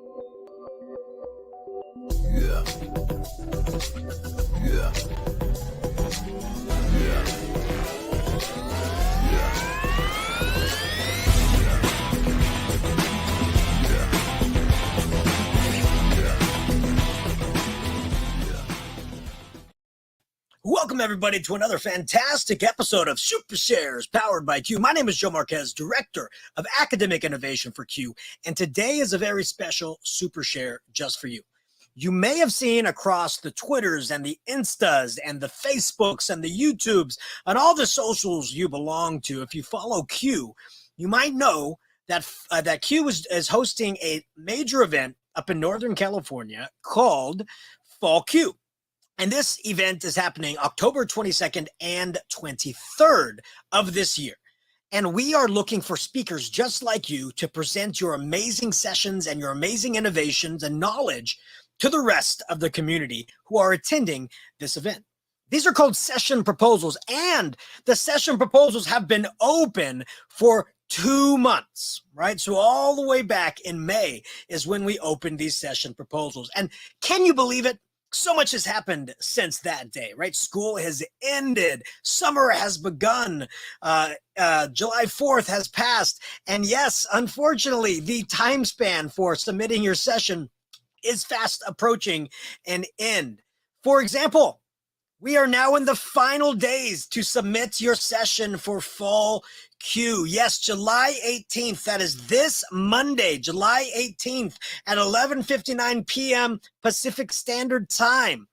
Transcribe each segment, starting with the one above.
Yeah. Yeah. Yeah. Welcome, everybody, to another fantastic episode of SuperShares, powered by Q. My name is Joe Marquez, Director of Academic Innovation for Q, and today is a very special SuperShare just for you. You may have seen across the Twitters and the Instas and the Facebooks and the YouTubes and all the socials you belong to. If you follow Q, you might know that Q is hosting a major event up in Northern California called Fall Q. And this event is happening October 22nd and 23rd of this year. And we are looking for speakers just like you to present your amazing sessions and your amazing innovations and knowledge to the rest of the community who are attending this event. These are called session proposals, and the session proposals have been open for 2 months, right? So all the way back in May is when we opened these session proposals. And can you believe it? So much has happened since that day, right? School has ended. Summer has begun. July 4th has passed. And yes, unfortunately, the time span for submitting your session is fast approaching an end. For example, we are now in the final days to submit your session for Fall Q. Yes, July 18th. That is this Monday, July 18th at 11:59 p.m. Pacific Standard Time.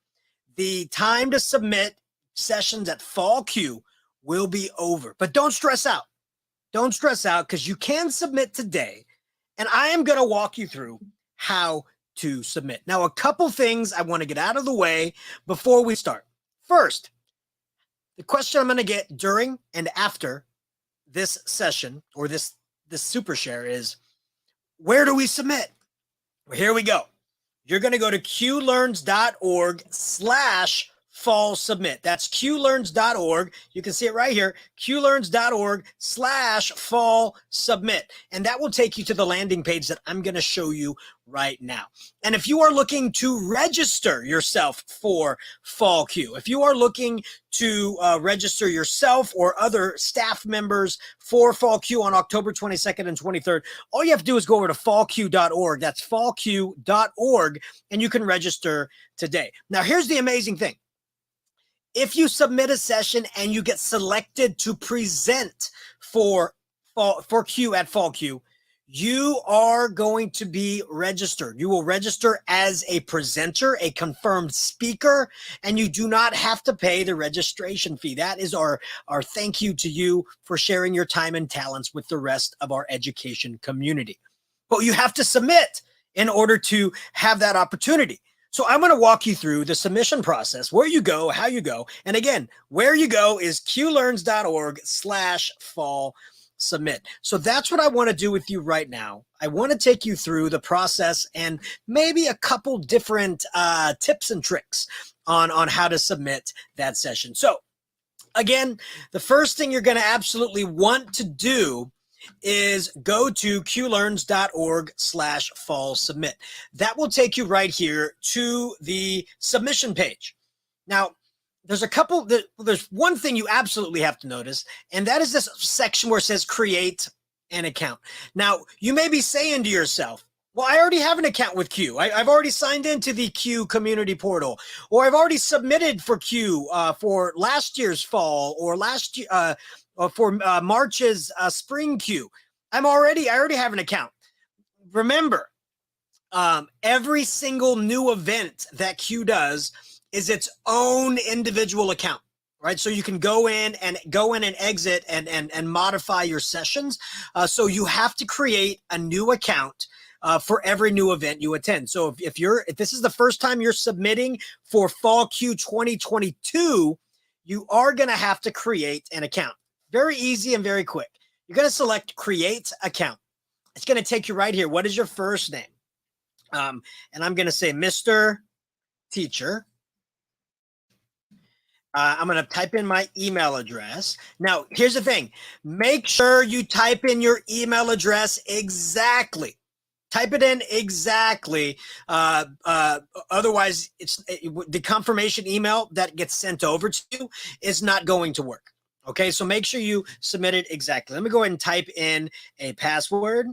The time to submit sessions at Fall Q will be over. But don't stress out. Don't stress out, because you can submit today. And I am going to walk you through how to submit. Now, a couple things I want to get out of the way before we start. First, the question I'm going to get during and after this session or this SuperShare is, where do we submit? Well, here we go. You're going to go to qlearns.org/fall submit. That's qlearns.org. You can see it right here, qlearns.org/fall submit. And that will take you to the landing page that I'm going to show you right now. And if you are looking to register yourself for Fall Q, if you are looking to register yourself or other staff members for Fall Q on October 22nd and 23rd, all you have to do is go over to fallq.org. That's fallq.org, and you can register today. Now, here's the amazing thing. If you submit a session and you get selected to present for Q at Fall Q, you are going to be registered. You will register as a presenter, a confirmed speaker, and you do not have to pay the registration fee. That is our thank you to you for sharing your time and talents with the rest of our education community. But you have to submit in order to have that opportunity. So I'm going to walk you through the submission process, where you go, how you go. And again, where you go is qlearns.org/fall submit. So that's what I want to do with you right now. I want to take you through the process and maybe a couple different tips and tricks on how to submit that session. So again, the first thing you're going to absolutely want to do is go to qlearns.org/fall submit. That will take you right here to the submission page. Now, there's one thing you absolutely have to notice, and that is this section where it says create an account. Now, you may be saying to yourself, well, I already have an account with Q. I've already signed into the Q community portal, or I've already submitted for Q for last year's fall or for March's spring Q. I already have an account. Remember, every single new event that Q does is its own individual account, right? So you can go in and exit and modify your sessions. So you have to create a new account for every new event you attend. So if this is the first time you're submitting for Fall Q 2022, you are going to have to create an account. Very easy and very quick. You're going to select create account. It's going to take you right here. What is your first name? And I'm going to say Mr. Teacher. I'm going to type in my email address. Now, here's the thing. Make sure you type in your email address exactly. Type it in exactly. Otherwise, the confirmation email that gets sent over to you is not going to work. Okay, so make sure you submit it exactly. Let me go ahead and type in a password.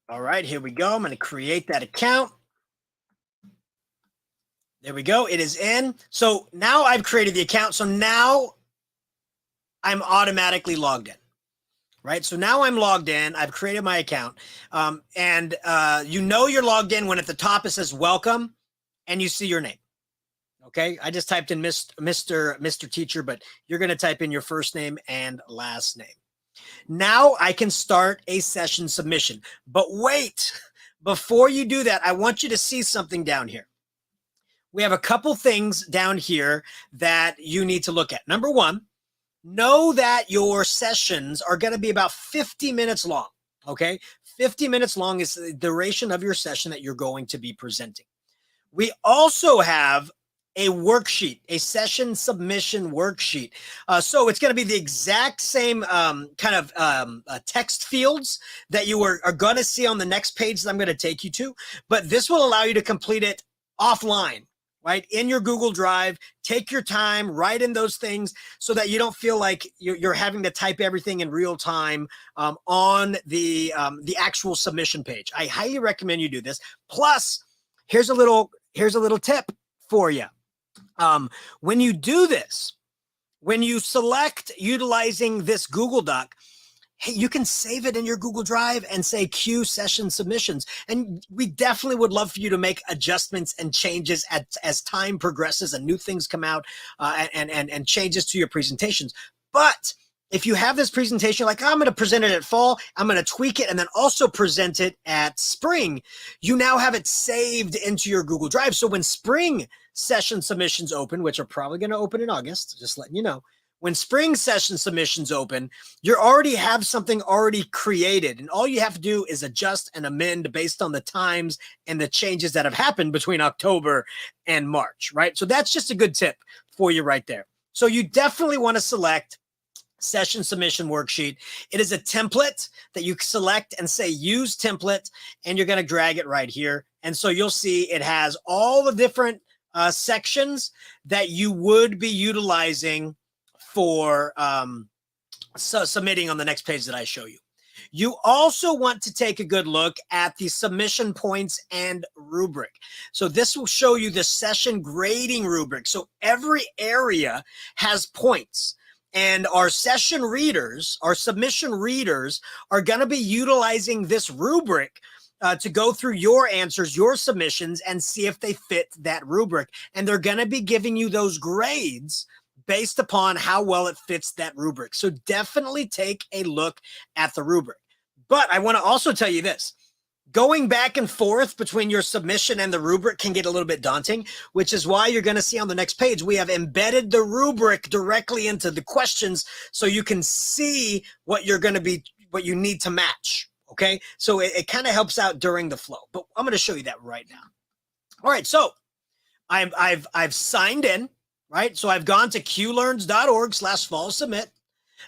All right, here we go. I'm going to create that account. There we go. It is in. So now I've created the account. So now I'm automatically logged in, right? So now I'm logged in. I've created my account. You know you're logged in when at the top it says welcome and you see your name. Okay. I just typed in Mr. Teacher, but you're going to type in your first name and last name. Now I can start a session submission. But wait, before you do that, I want you to see something down here. We have a couple things down here that you need to look at. Number one, know that your sessions are going to be about 50 minutes long, okay? 50 minutes long is the duration of your session that you're going to be presenting. We also have a worksheet, a session submission worksheet. So it's going to be the exact same text fields that you are going to see on the next page that I'm going to take you to, but this will allow you to complete it offline, right? In your Google Drive, take your time, write in those things so that you don't feel like you're having to type everything in real time on the actual submission page. I highly recommend you do this. Plus, here's a little tip for you. When you do this, when you select utilizing this Google Doc, hey, you can save it in your Google Drive and say queue session submissions. And we definitely would love for you to make adjustments and changes as time progresses and new things come out and changes to your presentations. But if you have this presentation, like I'm going to present it at fall, I'm going to tweak it and then also present it at spring, you now have it saved into your Google Drive. So when spring session submissions open, which are probably going to open in August, just letting you know, when spring session submissions open, you already have something already created. And all you have to do is adjust and amend based on the times and the changes that have happened between October and March, right? So that's just a good tip for you right there. So you definitely want to select session submission worksheet. It is a template that you select and say use template, and you're going to drag it right here. And so you'll see it has all the different sections that you would be utilizing for submitting on the next page that I show you. You also want to take a good look at the submission points and rubric. So this will show you the session grading rubric. So every area has points. And our session readers, our submission readers are going to be utilizing this rubric to go through your answers, your submissions, and see if they fit that rubric. And they're going to be giving you those grades based upon how well it fits that rubric. So definitely take a look at the rubric. But I want to also tell you this. Going back and forth between your submission and the rubric can get a little bit daunting, which is why you're going to see on the next page, we have embedded the rubric directly into the questions so you can see what you're going to be, what you need to match. Okay. So it kind of helps out during the flow, but I'm going to show you that right now. All right. So I've signed in, right? So I've gone to qlearns.org/fall submit.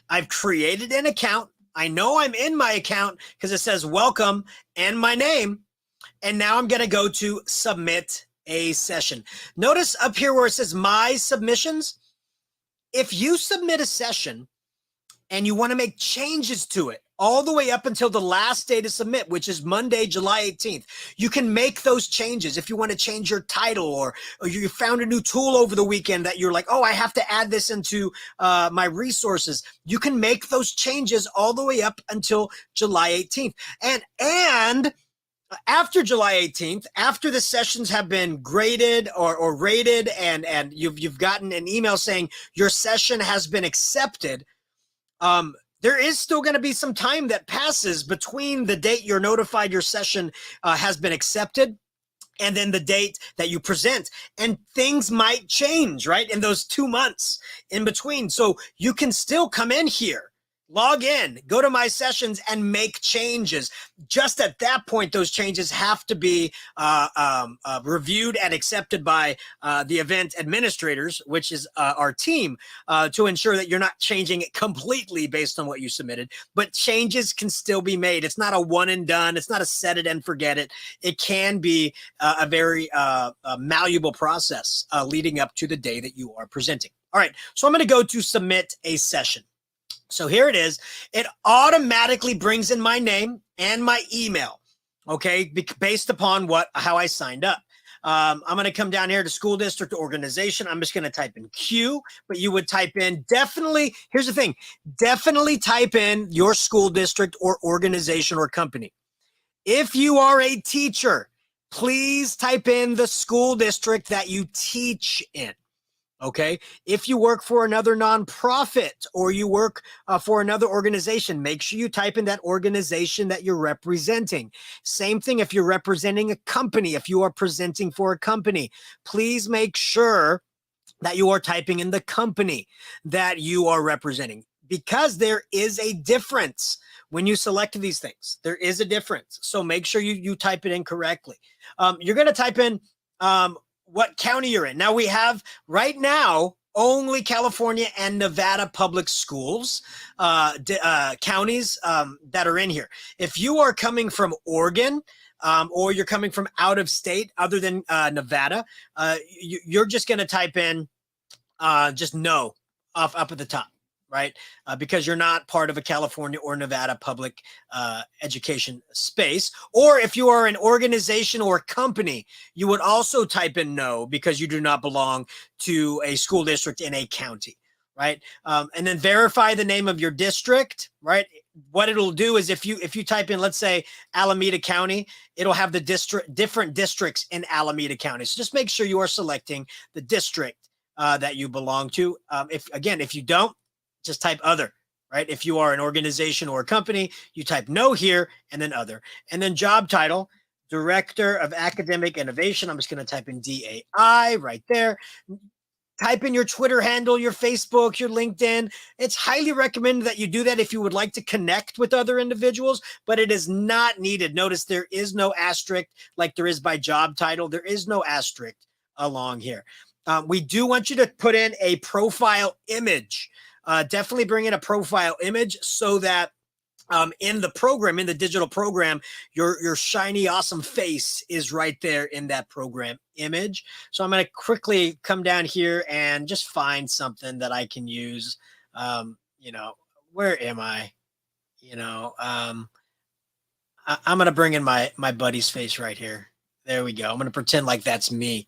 I've created an account. I know I'm in my account because it says welcome and my name. And now I'm going to go to submit a session. Notice up here where it says my submissions. If you submit a session and you want to make changes to it all the way up until the last day to submit, which is Monday, July 18th, you can make those changes. If you want to change your title or you found a new tool over the weekend that you're like, oh, I have to add this into my resources, you can make those changes all the way up until July 18th. And after July 18th, after the sessions have been graded or rated and you've gotten an email saying your session has been accepted, there is still going to be some time that passes between the date you're notified your session has been accepted and then the date that you present. And things might change, right, in those 2 months in between. So you can still come in here log in, go to my sessions and make changes. Just at that point, those changes have to be reviewed and accepted by the event administrators, which is our team, to ensure that you're not changing it completely based on what you submitted. But changes can still be made. It's not a one and done. It's not a set it and forget it. It can be a very malleable process leading up to the day that you are presenting. All right, so I'm going to go to submit a session. So here it is. It automatically brings in my name and my email, okay, based upon how I signed up. I'm going to come down here to school district organization. I'm just going to type in Q, but you would type in definitely, here's the thing, definitely type in your school district or organization or company. If you are a teacher, please type in the school district that you teach in. Okay. If you work for another nonprofit or you work for another organization, make sure you type in that organization that you're representing. Same thing if you're representing a company. If you are presenting for a company, please make sure that you are typing in the company that you are representing, because there is a difference when you select these things. There is a difference. So make sure you type it in correctly. You're going to type in what county you're in. Now we have right now only California and Nevada public schools, counties that are in here. If you are coming from Oregon, or you're coming from out of state other than Nevada, you're just going to type in just no up at the top, right? Because you're not part of a California or Nevada public education space. Or if you are an organization or company, you would also type in no, because you do not belong to a school district in a county, right? And then verify the name of your district, right? What it'll do is if you type in, let's say, Alameda County, it'll have the different districts in Alameda County. So just make sure you are selecting the district that you belong to. If you don't, just type other, right? If you are an organization or a company, you type no here and then other. And then job title, Director of Academic Innovation. I'm just going to type in DAI right there. Type in your Twitter handle, your Facebook, your LinkedIn. It's highly recommended that you do that if you would like to connect with other individuals, but it is not needed. Notice there is no asterisk like there is by job title. There is no asterisk along here. We do want you to put in a profile image. Definitely bring in a profile image so that in the program, in the digital program, your shiny, awesome face is right there in that program image. So I'm going to quickly come down here and just find something that I can use. Where am I? I'm going to bring in my buddy's face right here. There we go. I'm going to pretend like that's me.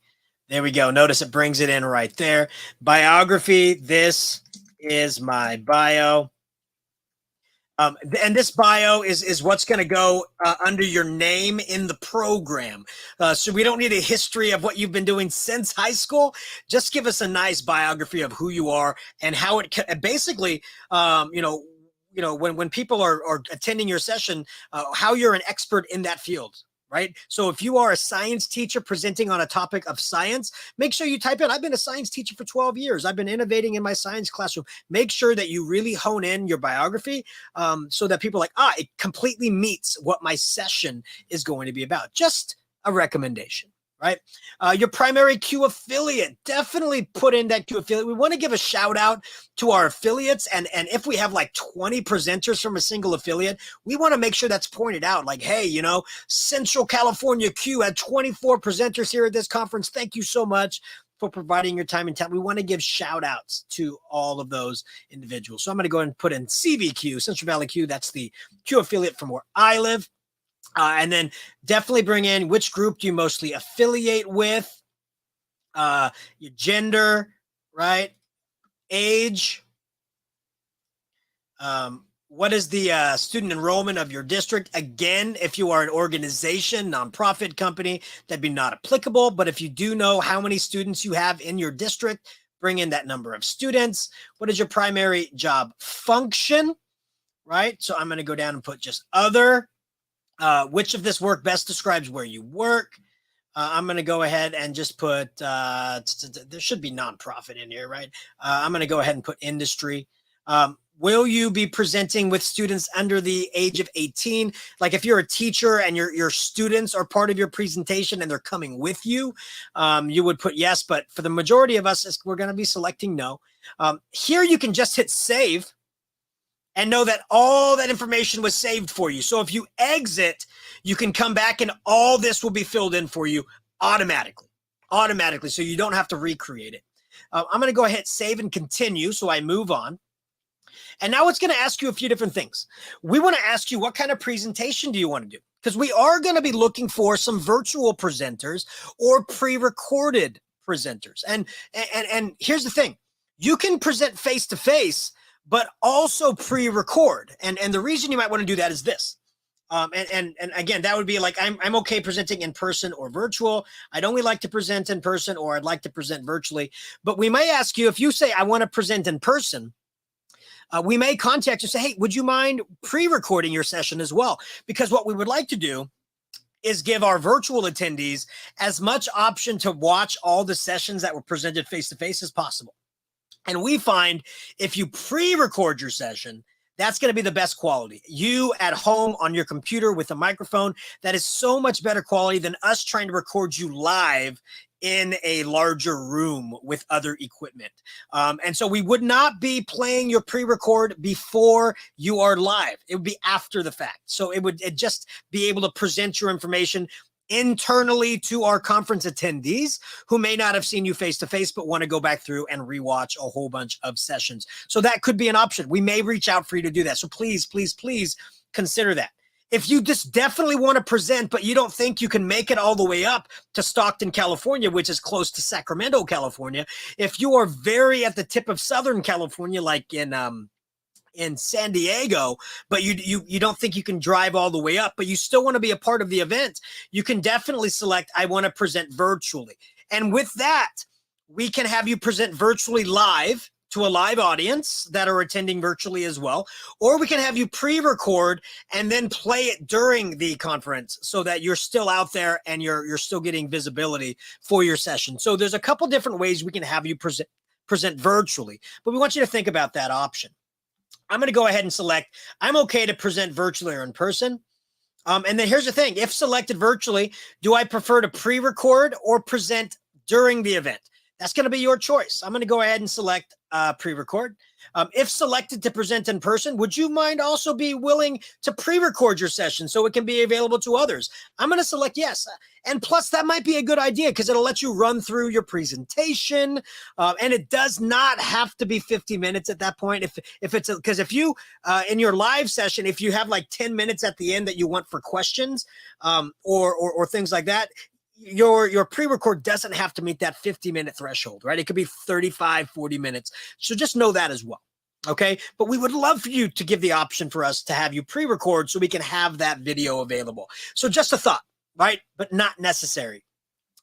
There we go. Notice it brings it in right there. Biography. This is my bio. And this bio is what's going to go under your name in the program. So we don't need a history of what you've been doing since high school. Just give us a nice biography of who you are and how it basically, when people are attending your session, how you're an expert in that field. Right. So if you are a science teacher presenting on a topic of science, make sure you type in, I've been a science teacher for 12 years. I've been innovating in my science classroom. Make sure that you really hone in your biography so that people are like, it completely meets what my session is going to be about. Just a recommendation. Right. Your primary Q affiliate, definitely put in that Q affiliate. We want to give a shout out to our affiliates. And if we have like 20 presenters from a single affiliate, we want to make sure that's pointed out like, hey, Central California Q had 24 presenters here at this conference. Thank you so much for providing your time and talent. We want to give shout outs to all of those individuals. So I'm going to go ahead and put in CVQ, Central Valley Q. That's the Q affiliate from where I live. And then definitely bring in which group do you mostly affiliate with, your gender, right? Age. What is the student enrollment of your district? Again, if you are an organization, nonprofit company, that'd be not applicable. But if you do know how many students you have in your district, bring in that number of students. What is your primary job function, right? So I'm going to go down and put just other. Which of this work best describes where you work? I'm going to go ahead and just put, there should be nonprofit in here, right? I'm going to go ahead and put industry. Will you be presenting with students under the age of 18? Like if you're a teacher and your students are part of your presentation and they're coming with you, you would put yes. But for the majority of us, we're going to be selecting no. Here you can just hit save and know that all that information was saved for you. So if you exit, you can come back and all this will be filled in for you automatically. So you don't have to recreate it. I'm going to go ahead, save and continue. So I move on. And now it's going to ask you a few different things. We want to ask you, what kind of presentation do you want to do? Because we are going to be looking for some virtual presenters or pre-recorded presenters. And here's the thing. You can present face-to-face, but also pre-record. And the reason you might want to do that is this. And again, that would be like, I'm okay presenting in person or virtual. I'd only like to present in person, or I'd like to present virtually. But we may ask you, if you say, I want to present in person, we may contact you and say, hey, would you mind pre-recording your session as well? Because what we would like to do is give our virtual attendees as much option to watch all the sessions that were presented face-to-face as possible. And we find if you pre-record your session, that's going to be the best quality. You at home on your computer with a microphone, that is so much better quality than us trying to record you live in a larger room with other equipment. And so we would not be playing your pre-record before you are live. It would be after the fact. So it'd just be able to present your information internally to our conference attendees who may not have seen you face-to-face, but want to go back through and rewatch a whole bunch of sessions. So that could be an option. We may reach out for you to do that. So please, please, please consider that. If you just definitely want to present, but you don't think you can make it all the way up to Stockton, California, which is close to Sacramento, California, if you are very at the tip of Southern California, like in San Diego, but you don't think you can drive all the way up, but you still want to be a part of the event, you can definitely select, I want to present virtually. And with that, we can have you present virtually live to a live audience that are attending virtually as well, or we can have you pre-record and then play it during the conference so that you're still out there and you're still getting visibility for your session. So there's a couple different ways we can have you present virtually, but we want you to think about that option. I'm going to go ahead and select, I'm okay to present virtually or in person. And then here's the thing. If selected virtually, do I prefer to pre-record or present during the event? That's going to be your choice. I'm going to go ahead and select pre-record. If selected to present in person, would you mind also be willing to pre-record your session so it can be available to others? I'm going to select yes. And plus, that might be a good idea because it'll let you run through your presentation. And it does not have to be 50 minutes at that point. If it's because if you in your live session, if you have like 10 minutes at the end that you want for questions or things like that, your pre-record doesn't have to meet that 50-minute threshold, right? It could be 35, 40 minutes. So just know that as well. Okay. But we would love for you to give the option for us to have you pre-record so we can have that video available. So just a thought, right? But not necessary.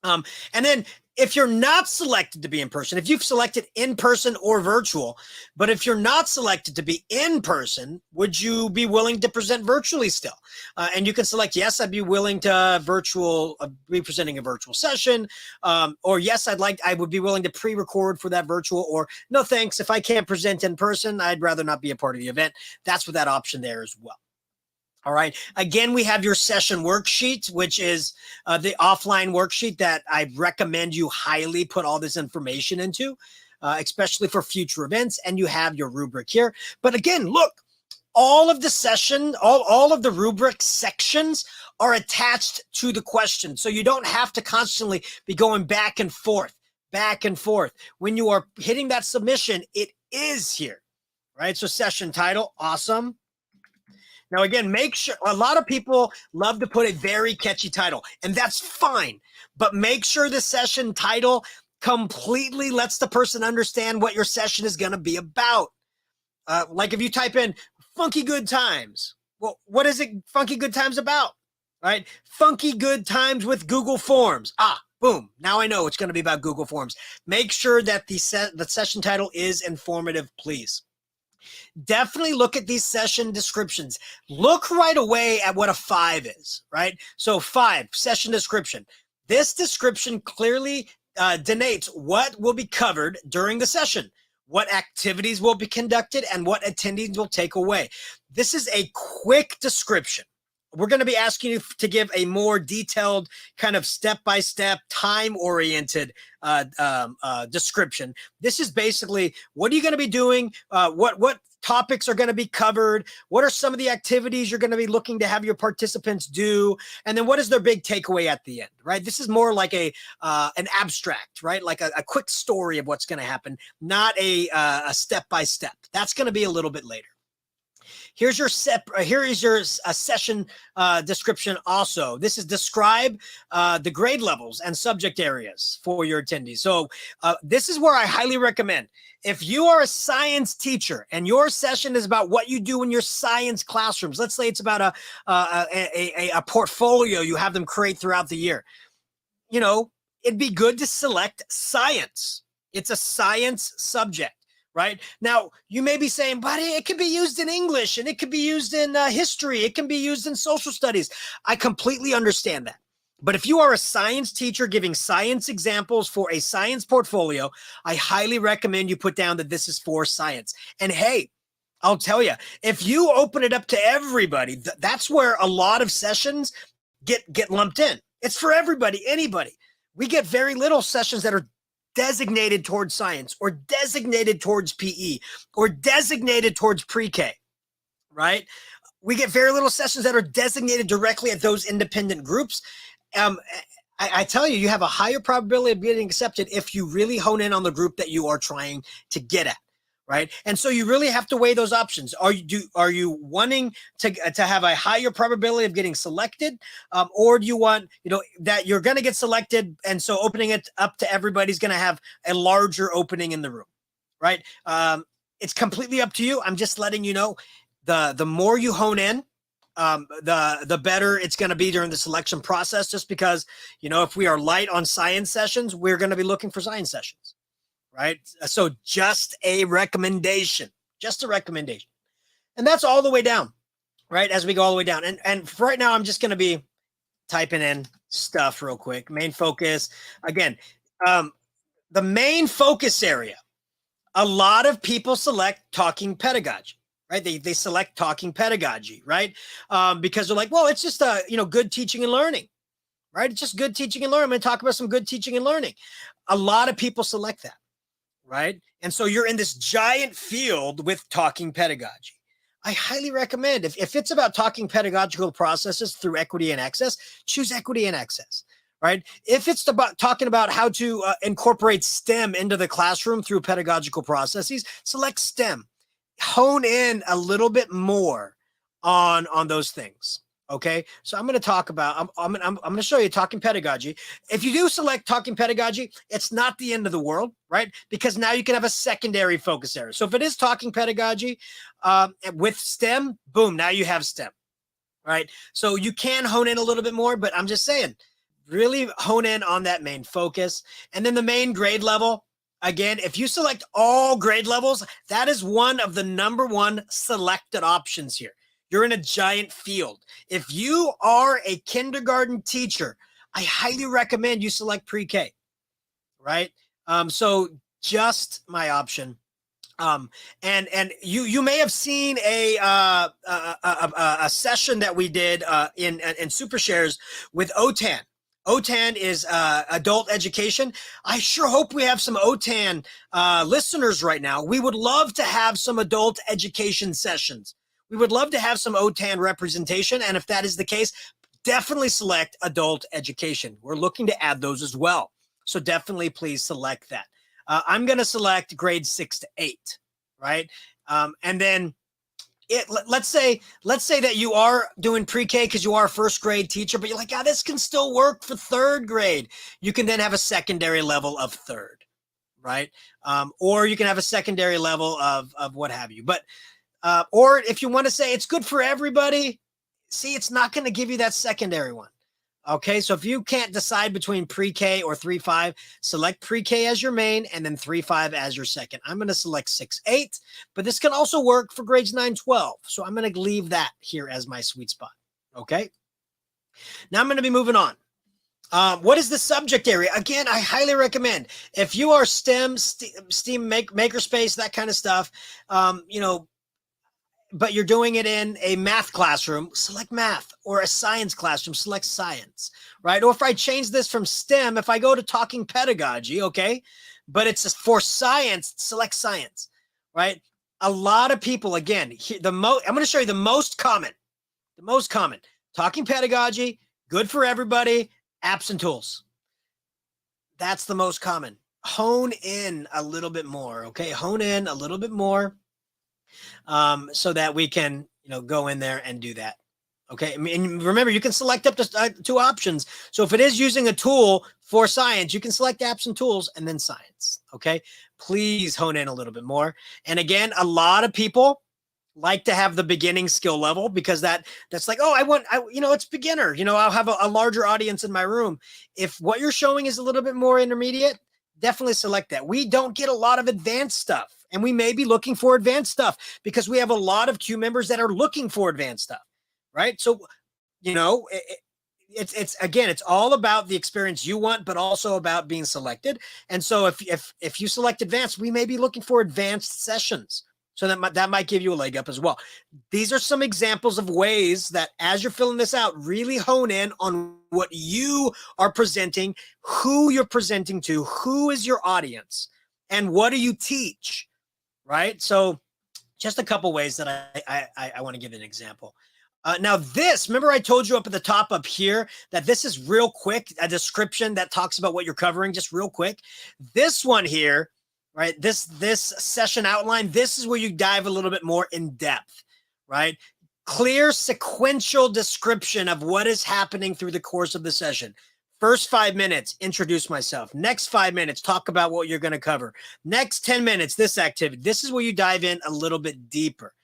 And then if you're not selected to be in person, if you've selected in person or virtual, but if you're not selected to be in person, would you be willing to present virtually still? And you can select, yes, I'd be willing to be presenting a virtual session, or yes, I would be willing to pre-record for that virtual, or no, thanks. If I can't present in person, I'd rather not be a part of the event. That's with that option there as well. All right. Again, we have your session worksheet, which is the offline worksheet that I recommend you highly put all this information into, especially for future events. And you have your rubric here. But again, look, all of the session, all of the rubric sections are attached to the question. So you don't have to constantly be going back and forth. When you are hitting that submission, it is here, right? So session title, awesome. Now, again, make sure, a lot of people love to put a very catchy title, and that's fine, but make sure the session title completely lets the person understand what your session is going to be about. Like if you type in Funky Good Times, well, what is it Funky Good Times about, right? Funky Good Times with Google Forms. Boom. Now I know it's going to be about Google Forms. Make sure that the session title is informative, please. Definitely look at these session descriptions. Look right away at what a 5 is, right? So 5, session description. This description clearly denotes what will be covered during the session. what activities will be conducted, and what attendees will take away. This is a quick description. We're going to be asking you to give a more detailed kind of step-by-step, time-oriented description. This is basically, what are you going to be doing? What topics are going to be covered? What are some of the activities you're going to be looking to have your participants do? And then what is their big takeaway at the end, right? This is more like an abstract, right? Like a quick story of what's going to happen, not a step-by-step. That's going to be a little bit later. Here is your session description also. This is describe the grade levels and subject areas for your attendees. So this is where I highly recommend, if you are a science teacher and your session is about what you do in your science classrooms, let's say it's about a portfolio you have them create throughout the year, you know, it'd be good to select science. It's a science subject. Right now, you may be saying, but it could be used in English and it could be used in history. It can be used in social studies. I completely understand that. But if you are a science teacher giving science examples for a science portfolio, I highly recommend you put down that this is for science. And hey, I'll tell you, if you open it up to everybody, that's where a lot of sessions get lumped in. It's for everybody, anybody. We get very little sessions that are designated towards science or designated towards PE or designated towards pre-K, right? We get very little sessions that are designated directly at those independent groups. I tell you, you have a higher probability of getting accepted if you really hone in on the group that you are trying to get at, right? And so you really have to weigh those options. Are you wanting to have a higher probability of getting selected, or do you want, that you're going to get selected, and so opening it up to everybody's going to have a larger opening in the room, right? It's completely up to you. I'm just letting you know, the more you hone in, the better it's going to be during the selection process. Just because, if we are light on science sessions, we're going to be looking for science sessions. Right. So just a recommendation, And that's all the way down, right? As we go all the way down. And for right now, I'm just going to be typing in stuff real quick. Main focus. Again, the main focus area, a lot of people select talking pedagogy, right? They select talking pedagogy, right? Because they're like, well, it's just, good teaching and learning, right? It's just good teaching and learning. I'm going to talk about some good teaching and learning. A lot of people select that. Right. And so you're in this giant field with talking pedagogy. I highly recommend, if it's about talking pedagogical processes through equity and access, choose equity and access. Right. If it's about talking about how to incorporate STEM into the classroom through pedagogical processes, select STEM. Hone in a little bit more on those things. Okay, so I'm going to talk about, I'm going to show you talking pedagogy. If you do select talking pedagogy, it's not the end of the world, right? Because now you can have a secondary focus area. So if it is talking pedagogy with STEM, boom, now you have STEM, right? So you can hone in a little bit more, but I'm just saying, really hone in on that main focus. And then the main grade level, again, if you select all grade levels, that is one of the number one selected options here. You're in a giant field. If you are a kindergarten teacher, I highly recommend you select pre-K, right? So just my option. And you may have seen a session that we did in SuperShares with OTAN. OTAN is adult education. I sure hope we have some OTAN listeners right now. We would love to have some adult education sessions. We would love to have some OTAN representation. And if that is the case, definitely select adult education. We're looking to add those as well. So definitely please select that. I'm going to select grades 6 to 8, right? And then let's say that you are doing pre-K because you are a first grade teacher, but you're like, yeah, this can still work for third grade. You can then have a secondary level of third, right? Or you can have a secondary level of what have you. But or if you want to say it's good for everybody, see, it's not going to give you that secondary one. Okay, so if you can't decide between pre-K or 3-5, select pre-K as your main and then 3-5 as your second. I'm going to select 6-8, but this can also work for grades 9-12. So I'm going to leave that here as my sweet spot. Okay, now I'm going to be moving on. What is the subject area? Again, I highly recommend if you are STEM, STEAM, makerspace, that kind of stuff. You know, but you're doing it in a math classroom, select math, or a science classroom, select science, right? Or if I change this from STEM, if I go to talking pedagogy, okay, but it's for science, select science, right? A lot of people, again, I'm going to show you the most common talking pedagogy, good for everybody, apps and tools. That's the most common. Hone in a little bit more, okay? Hone in a little bit more so that we can, go in there and do that. Okay. I mean, remember, you can select up to 2 options. So if it is using a tool for science, you can select apps and tools and then science. Okay. Please hone in a little bit more. And again, a lot of people like to have the beginning skill level because that's like, oh, it's beginner, I'll have a larger audience in my room. If what you're showing is a little bit more intermediate, definitely select that. We don't get a lot of advanced stuff, and we may be looking for advanced stuff because we have a lot of Q members that are looking for advanced stuff, right? So, it's again, it's all about the experience you want, but also about being selected. And so if you select advanced, we may be looking for advanced sessions. So that might give you a leg up as well. These are some examples of ways that as you're filling this out, really hone in on what you are presenting, who you're presenting to, who is your audience, and what do you teach, right? So just a couple ways that I want to give an example. Now remember I told you up at the top up here that this is real quick, a description that talks about what you're covering, just real quick. This one here, right? This session outline, this is where you dive a little bit more in depth, right? Clear sequential description of what is happening through the course of the session. First 5 minutes, introduce myself. Next 5 minutes, talk about what you're going to cover. Next 10 minutes, this activity. This is where you dive in a little bit deeper.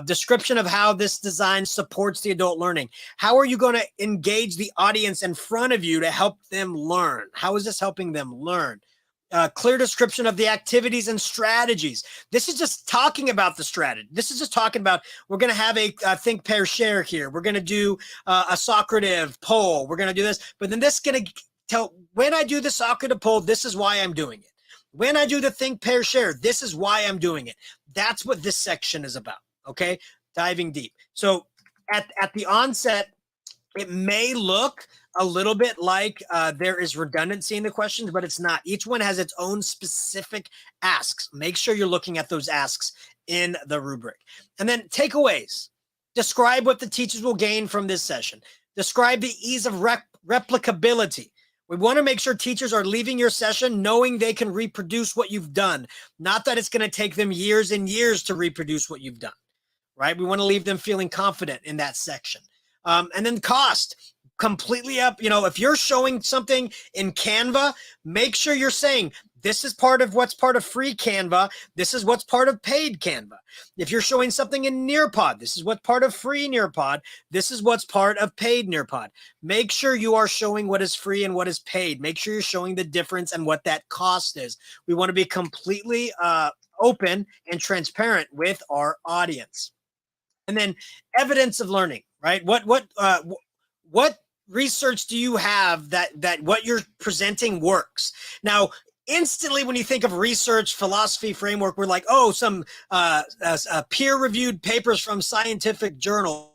Description of how this design supports the adult learning. How are you going to engage the audience in front of you to help them learn? How is this helping them learn? Clear description of the activities and strategies. This is just talking about the strategy. This is just talking about, we're going to have a think, pair, share here. We're going to do a Socrative poll. We're going to do this, but then this is going to tell, when I do the Socrative poll, this is why I'm doing it. When I do the think, pair, share, this is why I'm doing it. That's what this section is about. Okay. Diving deep. So at the onset, it may look a little bit like there is redundancy in the questions, but it's not. Each one has its own specific asks. Make sure you're looking at those asks in the rubric. And then takeaways. Describe what the teachers will gain from this session. Describe the ease of replicability. We want to make sure teachers are leaving your session knowing they can reproduce what you've done, not that it's going to take them years and years to reproduce what you've done, right? We want to leave them feeling confident in that section. And then cost, completely up. If you're showing something in Canva, make sure you're saying, this is part of what's part of free Canva. This is what's part of paid Canva. If you're showing something in Nearpod, this is what's part of free Nearpod. This is what's part of paid Nearpod. Make sure you are showing what is free and what is paid. Make sure you're showing the difference and what that cost is. We want to be completely open and transparent with our audience. And then evidence of learning, right? What research do you have that what you're presenting works? Now, instantly when you think of research, philosophy, framework, we're like, oh, some peer-reviewed papers from scientific journals.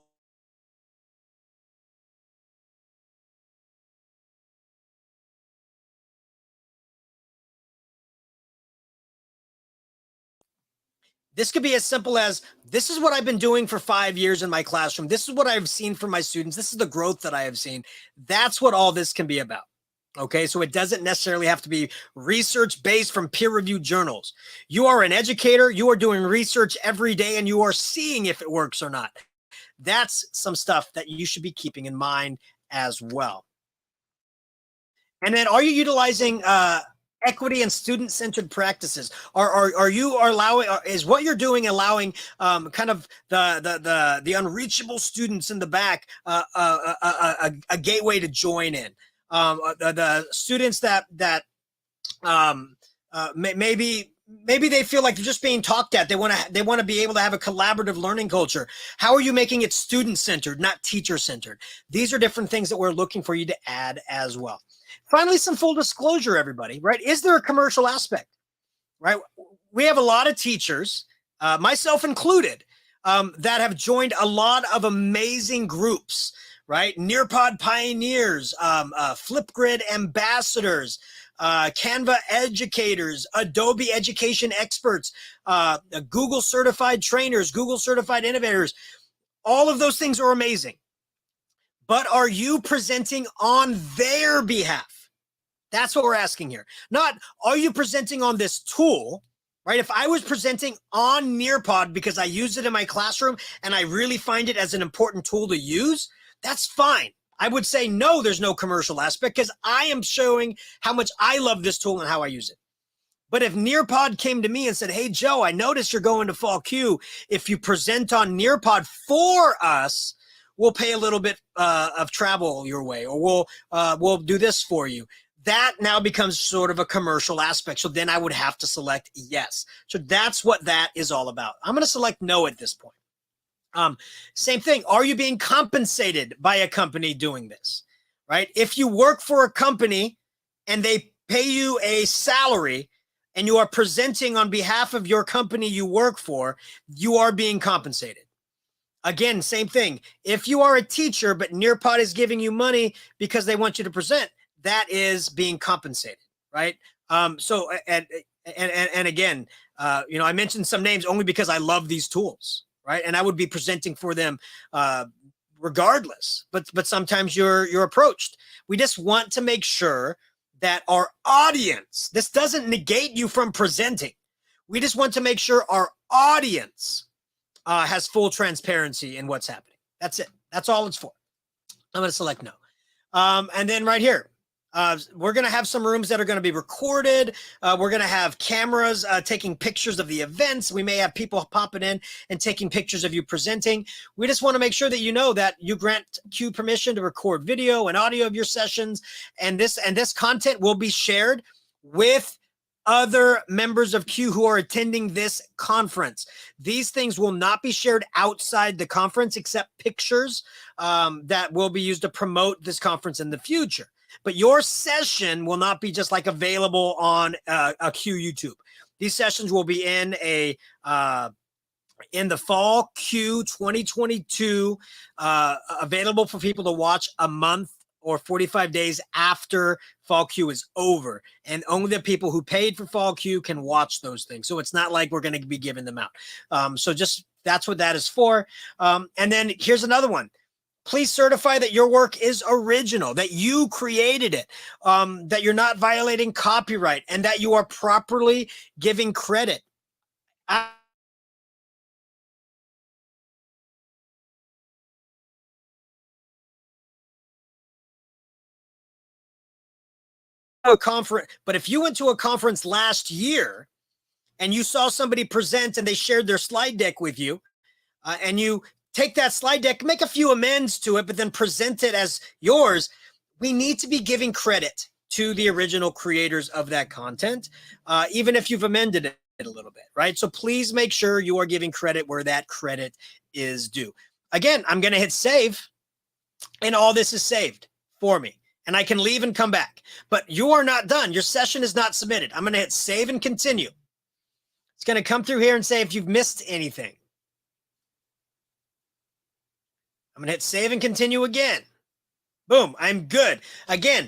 This could be as simple as, this is what I've been doing for 5 years in my classroom. This is what I've seen from my students. This is the growth that I have seen. That's what all this can be about. Okay, so it doesn't necessarily have to be research based from peer-reviewed journals. You are an educator. You are doing research every day, and you are seeing if it works or not. That's some stuff that you should be keeping in mind as well. And then, are you utilizing equity and student-centered practices? Are you allowing? Is what you're doing allowing kind of the unreachable students in the back a gateway to join in? The students that maybe maybe they feel like they're just being talked at. They want to be able to have a collaborative learning culture. How are you making it student-centered, not teacher-centered? These are different things that we're looking for you to add as well. Finally, some full disclosure, everybody, right? Is there a commercial aspect, right? We have a lot of teachers, myself included, that have joined a lot of amazing groups, right? Nearpod pioneers, Flipgrid ambassadors, Canva educators, Adobe education experts, Google certified trainers, Google certified innovators. All of those things are amazing. But are you presenting on their behalf? That's what we're asking here. Not, are you presenting on this tool, right? If I was presenting on Nearpod because I use it in my classroom and I really find it as an important tool to use, that's fine. I would say, no, there's no commercial aspect because I am showing how much I love this tool and how I use it. But if Nearpod came to me and said, hey, Joe, I noticed you're going to Fall Q. If you present on Nearpod for us, we'll pay a little bit of travel your way, or we'll do this for you. That now becomes sort of a commercial aspect. So then I would have to select yes. So that's what that is all about. I'm going to select no at this point. Same thing. Are you being compensated by a company doing this, right? If you work for a company and they pay you a salary and you are presenting on behalf of your company you work for, you are being compensated. Again, same thing. If you are a teacher, but Nearpod is giving you money because they want you to present, that is being compensated, right? So, and again, I mentioned some names only because I love these tools, right? And I would be presenting for them regardless. But sometimes you're approached. We just want to make sure that our audience, this doesn't negate you from presenting. We just want to make sure our audience has full transparency in what's happening. That's it. That's all it's for. I'm going to select no. And then right here, we're going to have some rooms that are going to be recorded. We're going to have cameras taking pictures of the events. We may have people popping in and taking pictures of you presenting. We just want to make sure that you know that you grant Q permission to record video and audio of your sessions. And this content will be shared with other members of Q who are attending this conference. These things will not be shared outside the conference except pictures that will be used to promote this conference in the future. But your session will not be just like available on a Q YouTube. These sessions will be in the Fall Q 2022, available for people to watch a month or 45 days after Fall Q is over. And only the people who paid for Fall Q can watch those things. So it's not like we're going to be giving them out. So just that's what that is for. And then here's another one. Please certify that your work is original, that you created it, that you're not violating copyright, and that you are properly giving credit. A conference, but if you went to a conference last year and you saw somebody present and they shared their slide deck with you, and you take that slide deck, make a few amends to it, but then present it as yours, we need to be giving credit to the original creators of that content, even if you've amended it a little bit, right? So please make sure you are giving credit where that credit is due. Again, I'm going to hit save, and all this is saved for me. And I can leave and come back. But you are not done. Your session is not submitted. I'm going to hit save and continue. It's going to come through here and say if you've missed anything. I'm going to hit save and continue again. Boom, I'm good. Again,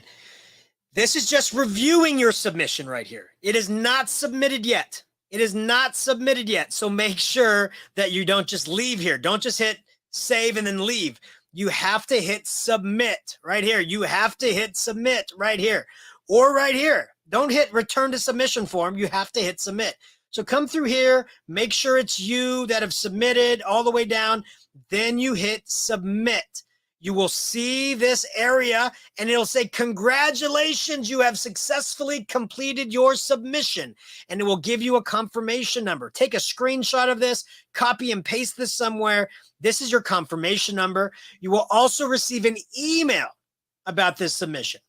this is just reviewing your submission right here. It is not submitted yet. It is not submitted yet. So make sure that you don't just leave here. Don't just hit save and then leave. You have to hit submit right here. You have to hit submit right here or right here. Don't hit return to submission form. You have to hit submit. So come through here, make sure it's you that have submitted all the way down. Then you hit submit. You will see this area and it'll say, congratulations, you have successfully completed your submission. And it will give you a confirmation number. Take a screenshot of this, copy and paste this somewhere. This is your confirmation number. You will also receive an email about this submission.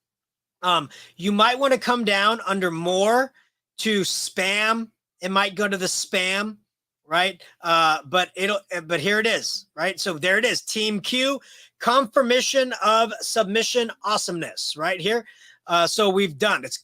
You might want to come down under more to spam It might go to the spam, right? But here it is, right? So there it is, Team Q, confirmation of submission awesomeness, right here. So we've done it's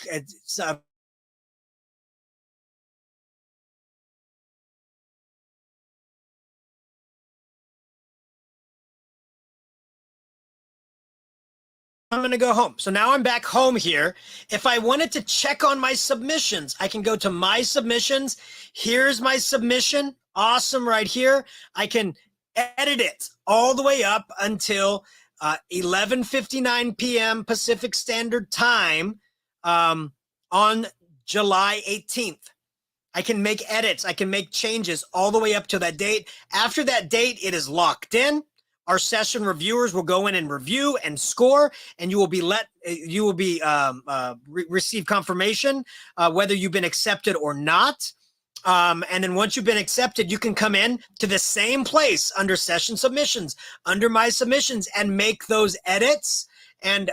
I'm going to go home. So now I'm back home here. If I wanted to check on my submissions, I can go to my submissions. Here's my submission. Awesome right here. I can edit it all the way up until 11:59 p.m. Pacific Standard Time on July 18th. I can make edits. I can make changes all the way up to that date. After that date, it is locked in. Our session reviewers will go in and review and score, and you will be receive confirmation whether you've been accepted or not. And then once you've been accepted, you can come in to the same place under session submissions, under my submissions, and make those edits. And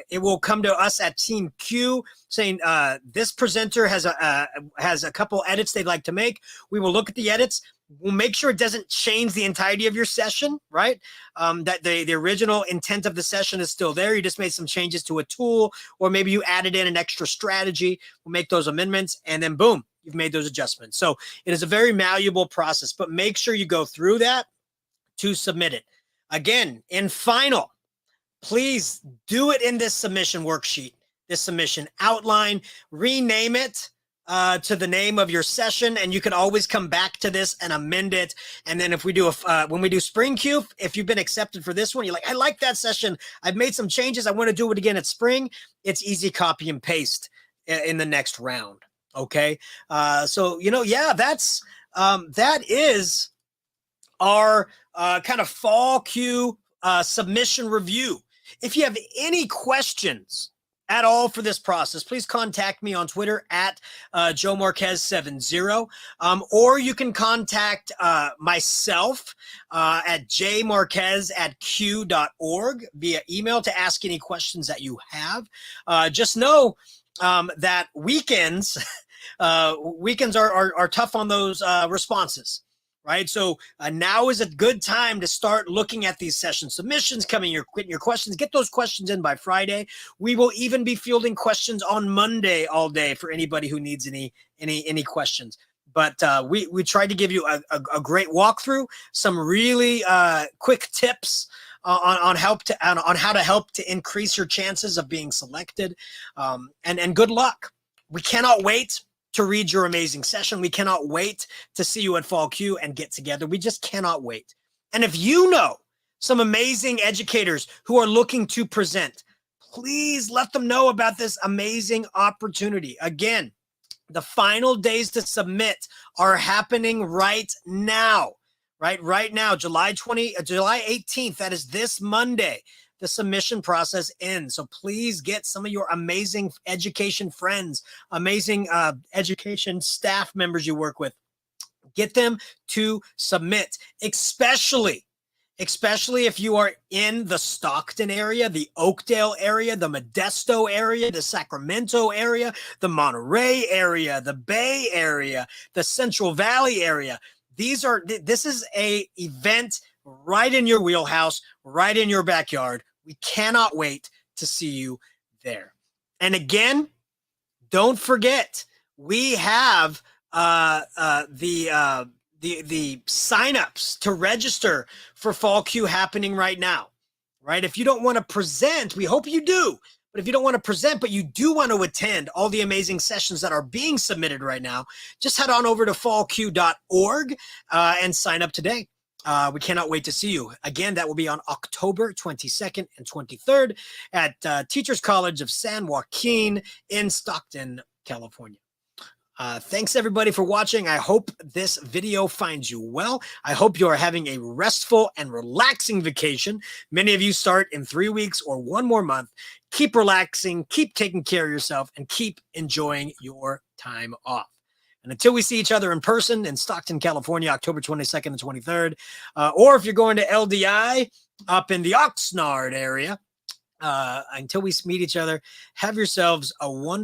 it will come to us at Team Q saying this presenter has a couple edits they'd like to make. We will look at the edits. We'll make sure it doesn't change the entirety of your session, right? That the original intent of the session is still there. You just made some changes to a tool, or maybe you added in an extra strategy. We'll make those amendments, and then boom, you've made those adjustments. So it is a very malleable process, but make sure you go through that to submit it. Again, in final, please do it in this submission worksheet, this submission outline, rename it to the name of your session, and you can always come back to this and amend it. And then if we do when we do Spring Q, if you've been accepted for this one, you're like, I like that session, I've made some changes, I want to do it again at Spring, it's easy copy and paste in the next round. Okay. So, yeah, that is our kind of fall Q submission review. If you have any questions at all for this process, please contact me on Twitter at Joe Marquez70, or you can contact myself at jmarquez@q.org via email to ask any questions that you have. Just know that weekends are tough on those responses. Right. So now is a good time to start looking at these session submissions, getting your questions, get those questions in by Friday. We will even be fielding questions on Monday all day for anybody who needs any questions. But we tried to give you a great walkthrough, some really quick tips on how to help to increase your chances of being selected. And good luck. We cannot wait to read your amazing session. We cannot wait to see you at Fall Q and get together. We just cannot wait. And if you know some amazing educators who are looking to present, please let them know about this amazing opportunity. Again, the final days to submit are happening right now, right now, July 18th. That is this Monday. The submission process ends. So please get some of your amazing education friends, amazing education staff members you work with. Get them to submit, especially if you are in the Stockton area, the Oakdale area, the Modesto area, the Sacramento area, the Monterey area, the Bay area, the Central Valley area. This is a event right in your wheelhouse, right in your backyard. We cannot wait to see you there. And again, don't forget, we have the signups to register for Fall Q happening right now, right? If you don't want to present, we hope you do. But if you don't want to present, but you do want to attend all the amazing sessions that are being submitted right now, just head on over to fallq.org and sign up today. We cannot wait to see you. Again, that will be on October 22nd and 23rd at Teachers College of San Joaquin in Stockton, California. Thanks everybody for watching. I hope this video finds you well. I hope you are having a restful and relaxing vacation. Many of you start in 3 weeks or 1 more month. Keep relaxing, keep taking care of yourself, and keep enjoying your time off. And until we see each other in person in Stockton, California, October 22nd and 23rd, or if you're going to LDI up in the Oxnard area, until we meet each other, have yourselves a wonderful